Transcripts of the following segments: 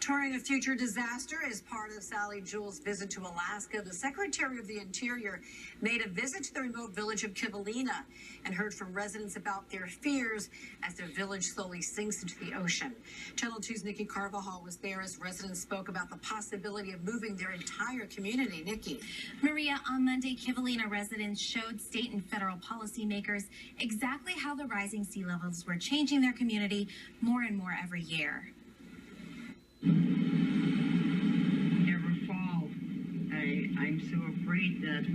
Touring a future disaster as part of Sally Jewell's visit to Alaska, the Secretary of the Interior made a visit to the remote village of Kivalina and heard from residents about their fears as their village slowly sinks into the ocean. Channel 2's Nikki Carvajal was there as residents spoke about the possibility of moving their entire community. Nikki. Maria, on Monday, Kivalina residents showed state and federal policymakers exactly how the rising sea levels were changing their community more and more every year. Every fall, I'm so afraid that,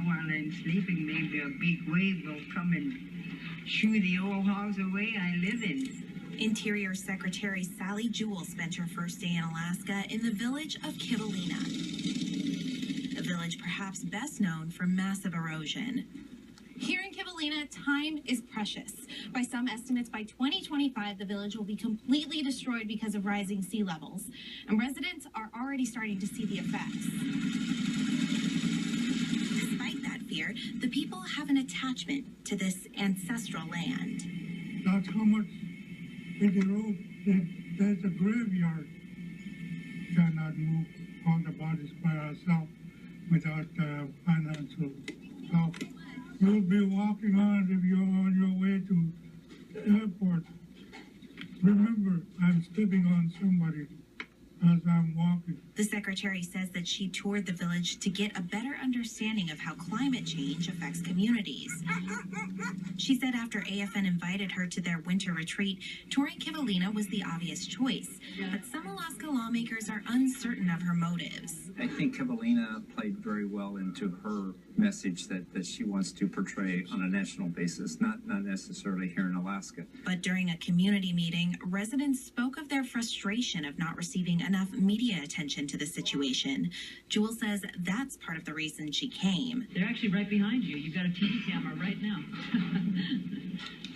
while I'm sleeping, maybe a big wave will come and shoo the old house away I live in. Interior Secretary Sally Jewell spent her first day in Alaska in the village of Kivalina, a village perhaps best known for massive erosion. Here in Kivalina, time is precious. By some estimates, by 2025, the village will be completely destroyed because of rising sea levels. And residents are already starting to see the effects. Despite that fear, the people have an attachment to this ancestral land. That's how much it erodes. There's a graveyard. Cannot move all the bodies by ourselves without financial help. You'll be walking on if you're on your way to the airport. Remember, I'm stepping on somebody as I'm walking. The secretary says that she toured the village to get a better understanding of how climate change affects communities. She said after AFN invited her to their winter retreat, touring Kivalina was the obvious choice. But some Alaska lawmakers are uncertain of her motives. I think Kivalina played very well into her message that she wants to portray on a national basis, not necessarily here in Alaska. But during a community meeting, residents spoke of their frustration of not receiving enough media attention to the situation. Jewell says that's part of the reason she came. They're actually right behind you. You've got a TV camera right now.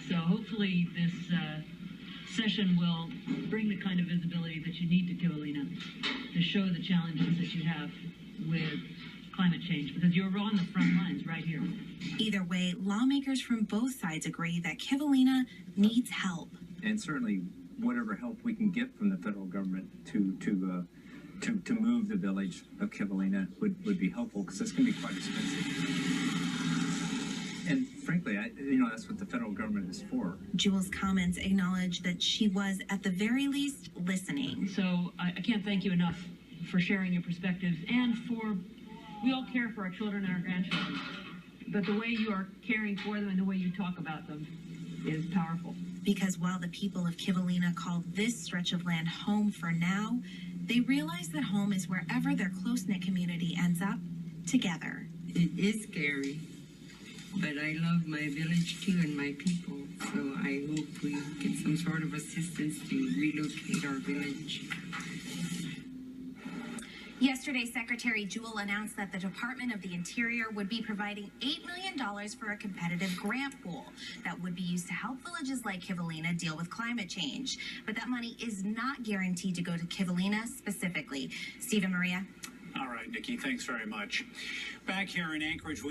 So hopefully this session will bring the kind of visibility that you need to Kivalina to show the challenges that you have with climate change, because you're on the front lines right here. Either way, lawmakers from both sides agree that Kivalina needs help. And certainly whatever help we can get from the federal government to move the village of Kivalina would be helpful, because it's going to be quite expensive. And frankly, that's what the federal government is for. Jewell's comments acknowledge that she was, at the very least, listening. So I can't thank you enough for sharing your perspectives, and we all care for our children and our grandchildren. But the way you are caring for them and the way you talk about them is powerful. Because while the people of Kivalina call this stretch of land home for now, they realize that home is wherever their close-knit community ends up together. It is scary, but I love my village too and my people, so I hope we get some sort of assistance to relocate our village. Yesterday, Secretary Jewell announced that the Department of the Interior would be providing $8 million for a competitive grant pool that would be used to help villages like Kivalina deal with climate change. But that money is not guaranteed to go to Kivalina specifically. Steve and Maria. All right, Nikki, thanks very much. Back here in Anchorage,